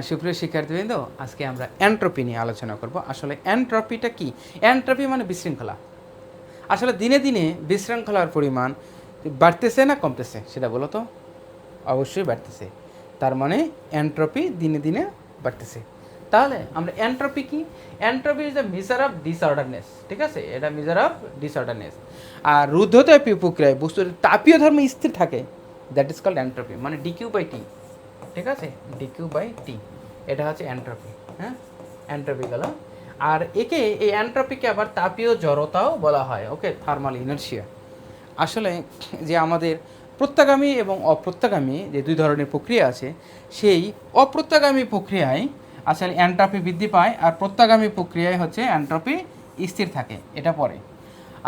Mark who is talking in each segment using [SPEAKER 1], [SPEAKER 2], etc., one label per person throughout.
[SPEAKER 1] সুপ্রিয় শিক্ষার্থীবৃন্দ, আজকে আমরা এন্ট্রপি নিয়ে আলোচনা করব। আসলে এন্ট্রপিটা কি? এন্ট্রপি মানে বিশৃঙ্খলা। আসলে দিনে দিনে বিশৃঙ্খলার পরিমাণ বাড়তেছে না কমতেছে সেটা বলো তো? অবশ্যই বাড়তেছে। তার মানে এন্ট্রপি দিনে দিনে বাড়তেছে। তাহলে আমরা এন্ট্রপি কি? Entropy is the measure of disorderness. ঠিক আছে, এটা মেজার অফ ডিসঅর্ডারনেস। আর রুদ্ধতাপীয় প্রক্রিয়ায় বস্তুর তাপীয় ধর্ম স্থির থাকে, দ্যাট ইজ কল্ড এন্ট্রপি, মানে ডিকিউ বাই টি। ঠিক আছে, ডিকিউ বাই টি, এটা হচ্ছে এন্ট্রপি। হ্যাঁ, এন্ট্রপি গেল। আর একে এই এন্ট্রপিকে আবার তাপীয় জড়তাও বলা হয়। ওকে, থার্মাল ইনার্শিয়া। আসলে যে আমাদের প্রত্যাগামী এবং অপ্রত্যাগামী যে দুই ধরনের প্রক্রিয়া আছে, সেই অপ্রত্যাগামী প্রক্রিয়ায় আসলে এন্ট্রপি বৃদ্ধি পায়, আর প্রত্যাগামী প্রক্রিয়ায় হচ্ছে এন্ট্রপি স্থির থাকে, এটা পরে।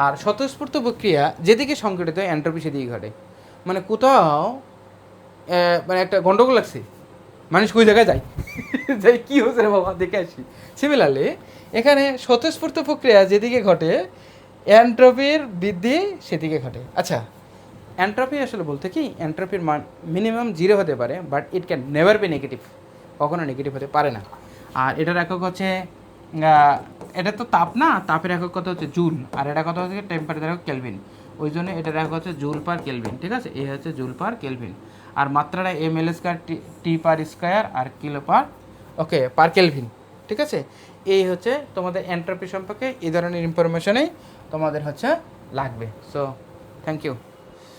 [SPEAKER 1] আর স্বতঃস্ফূর্ত প্রক্রিয়া যেদিকে সংঘটিত হয় এন্ট্রপি সেদিকে ঘটে। মানে কোথাও মানে একটা গন্ডগোল লাগছে, মানুষ কই জায়গায় যায় যাই কী হচ্ছে রে বাবা দেখে আসি। সিমিলারলি এখানে স্বতঃস্ফূর্ত প্রক্রিয়া যেদিকে ঘটে এন্ট্রপির বৃদ্ধি সেদিকে ঘটে। আচ্ছা, এন্ট্রপি আসলে বলতে কি, এন্ট্রপির মান মিনিমাম 0 হতে পারে, but it can never be negative. কখনো নেগেটিভ হতে পারে না। আর এটার একক হচ্ছে এটা তো তাপ না, তাপের একক কথা হচ্ছে জুল, আর এটা কথা হচ্ছে টেম্পারেচার একক কেলভিন। ওই জন্য এটার একক হচ্ছে জুল পার কেলভিন। ঠিক আছে, এই হচ্ছে জুল পার কেলভিন। আর মাত্রাটা ml স্কয়ার টি পার স্কয়ার আর কিলো পার পার কেলভিন। ঠিক আছে, এই হচ্ছে তোমাদের এন্ট্রপি সম্পর্কে এই ধরনের ইনফরমেশনেই তোমাদের হচ্ছে লাগবে। So thank you.